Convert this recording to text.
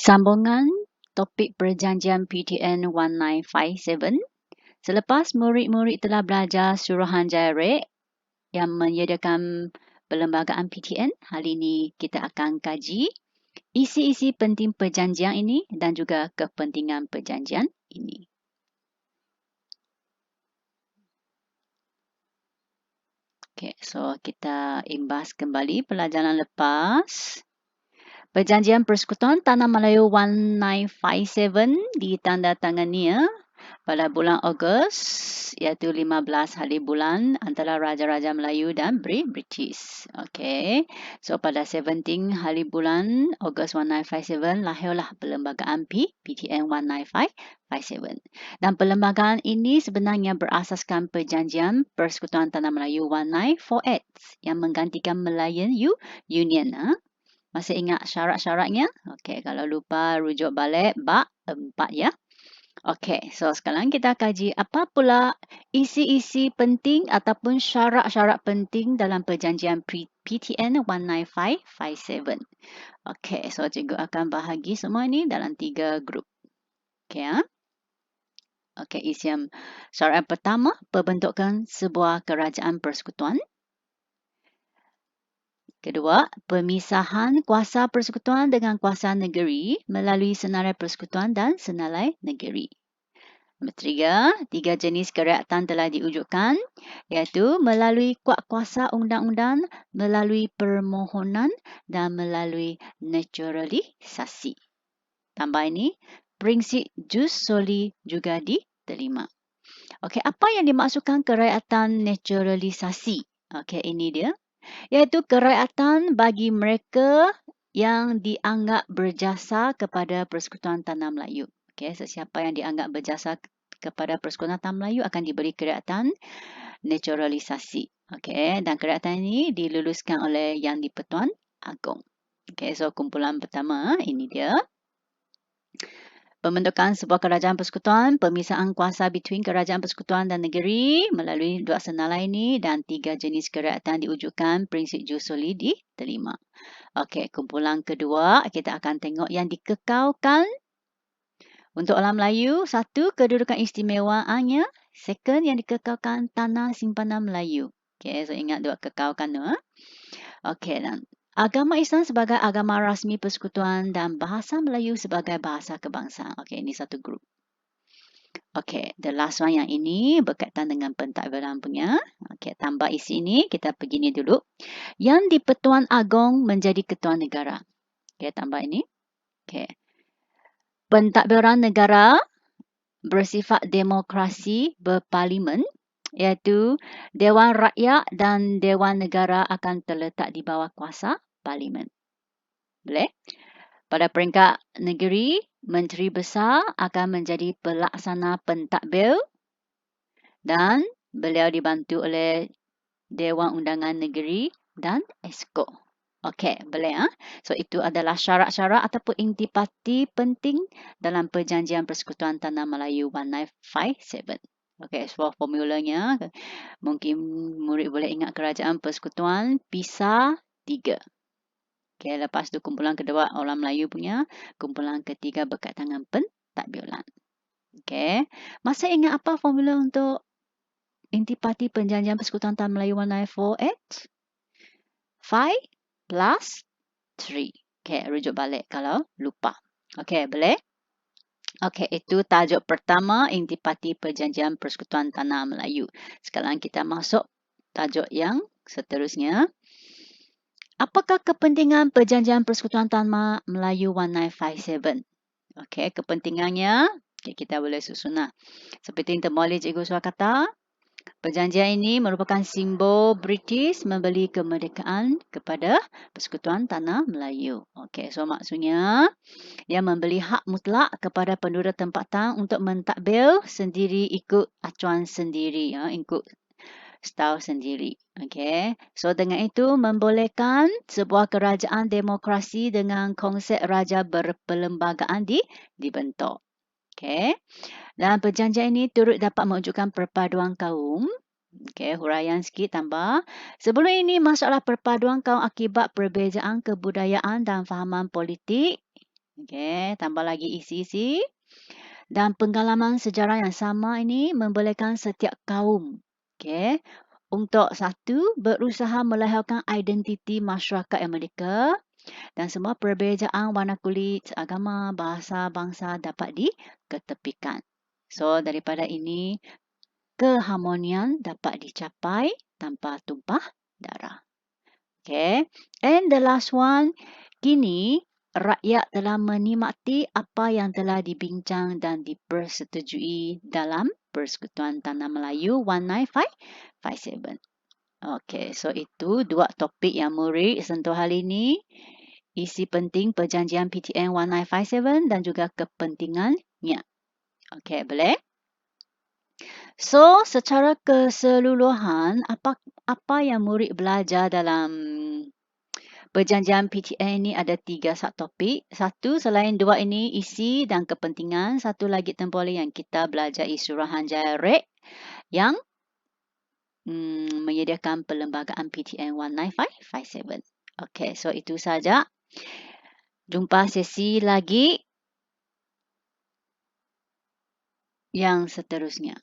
Sambungan topik perjanjian PTN 1957. Selepas murid-murid telah belajar Suruhanjaya Rek yang menyediakan perlembagaan PTN, hari ini kita akan kaji isi-isi penting perjanjian ini dan juga kepentingan perjanjian ini. Okay, so kita imbas kembali pelajaran lepas. Perjanjian Persekutuan Tanah Melayu 1957 ditandatangani pada bulan Ogos, iaitu 15 hari bulan antara Raja-Raja Melayu dan British. Okay. So pada 17 hari bulan Ogos 1957 lahirlah perlembagaan PTN 1957. Dan perlembagaan ini sebenarnya berasaskan Perjanjian Persekutuan Tanah Melayu 1948 yang menggantikan Malayan Union. Masih ingat syarat-syaratnya? Okey, kalau lupa rujuk balik bab 4 ya. Okey, so sekarang kita kaji apa pula isi-isi penting ataupun syarat-syarat penting dalam perjanjian PTN 1957. Okey, so cikgu akan bahagi semua ini dalam 3 grup. Okey ya. Okey, isian syarat yang pertama, pembentukan sebuah kerajaan persekutuan. Kedua, pemisahan kuasa persekutuan dengan kuasa negeri melalui senarai persekutuan dan senarai negeri. Nombor tiga jenis kerakyatan telah diwujudkan iaitu melalui kuat kuasa undang-undang, melalui permohonan dan melalui naturalisasi. Tambah ini, prinsip jus soli juga diterima. Okey, apa yang dimaksudkan kerakyatan naturalisasi? Okey, ini dia. Iaitu kerakyatan bagi mereka yang dianggap berjasa kepada Persekutuan Tanah Melayu. Okay, sesiapa yang dianggap berjasa kepada Persekutuan Tanah Melayu akan diberi kerakyatan naturalisasi. Okay, dan kerakyatan ini diluluskan oleh Yang di-Pertuan Agong. Okay, so kumpulan pertama ini dia. Pembentukan sebuah kerajaan persekutuan, pemisahan kuasa between kerajaan persekutuan dan negeri melalui dua senarai ini dan 3 jenis kerakyatan diwujudkan, prinsip jus soli diterima. Okey, kumpulan kedua kita akan tengok yang dikekalkan untuk orang Melayu. 1, kedudukan istimewaannya. 2, yang dikekalkan tanah simpanan Melayu. Okey, so ingat dua kekalkan tu. Okey, dan agama Islam sebagai agama rasmi persekutuan dan bahasa Melayu sebagai bahasa kebangsaan. Okey, ini satu grup. Okey, the last one yang ini berkaitan dengan pentadbiran punya. Okey, tambah isi ini, kita pergi ni dulu. Yang di-Pertuan Agong menjadi ketua negara. Okey, tambah ini. Okey. Pentadbiran negara bersifat demokrasi berparlimen, iaitu Dewan Rakyat dan Dewan Negara akan terletak di bawah kuasa parlimen. Boleh? Pada peringkat negeri, Menteri Besar akan menjadi pelaksana pentadbir dan beliau dibantu oleh Dewan Undangan Negeri dan Esko. Okey, boleh. So, itu adalah syarat-syarat ataupun intipati penting dalam Perjanjian Persekutuan Tanah Melayu 1957. Okey, so formulanya mungkin murid boleh ingat kerajaan persekutuan PISA 3. Okey, lepas tu kumpulan kedua orang Melayu punya, kumpulan ketiga berkaitan dengan pentadbiran. Okey, masih ingat apa formula untuk intipati Perjanjian Persekutuan Tanah Melayu 1948? 5 plus 3. Okey, rujuk balik kalau lupa. Okey, boleh? Okey, itu tajuk pertama, intipati Perjanjian Persekutuan Tanah Melayu. Sekarang kita masuk tajuk yang seterusnya. Apakah kepentingan Perjanjian Persekutuan Tanah Melayu 1957? Okey, kepentingannya, okay, kita boleh susun. Seperti yang termoleh Cikgu Suha kata, perjanjian ini merupakan simbol British memberi kemerdekaan kepada Persekutuan Tanah Melayu. Okey, so maksudnya yang memberi hak mutlak kepada penduduk tempatan untuk mentadbir sendiri ikut acuan sendiri, ikut style sendiri. Okey, so dengan itu membolehkan sebuah kerajaan demokrasi dengan konsep raja berperlembagaan dibentuk. Okey, dan perjanjian ini turut dapat mewujudkan perpaduan kaum. Okey, huraian sikit tambah. Sebelum ini, masalah perpaduan kaum akibat perbezaan kebudayaan dan fahaman politik Okey, tambah lagi isi-isi. Dan pengalaman sejarah yang sama ini membolehkan setiap kaum, okey, untuk satu, berusaha melahirkan identiti masyarakat yang merdeka dan semua perbezaan warna kulit, agama, bahasa, bangsa dapat diketepikan. So, daripada ini, keharmonian dapat dicapai tanpa tumpah darah. Okay. And the last one, kini rakyat telah menikmati apa yang telah dibincang dan dipersetujui dalam Persekutuan Tanah Melayu 19557. Okay, so itu dua topik yang murid sentuh hari ini. Isi penting perjanjian PTN 1957 dan juga kepentingannya. Okay, boleh? So, secara keseluruhan, apa yang murid belajar dalam perjanjian PTN ini ada 3 subtopik. Satu, selain dua ini, isi dan kepentingan. Satu lagi tempoh yang kita belajar Suruhanjaya REC yang menyediakan perlembagaan PTN 19557. Okay, so itu saja. Jumpa sesi lagi yang seterusnya.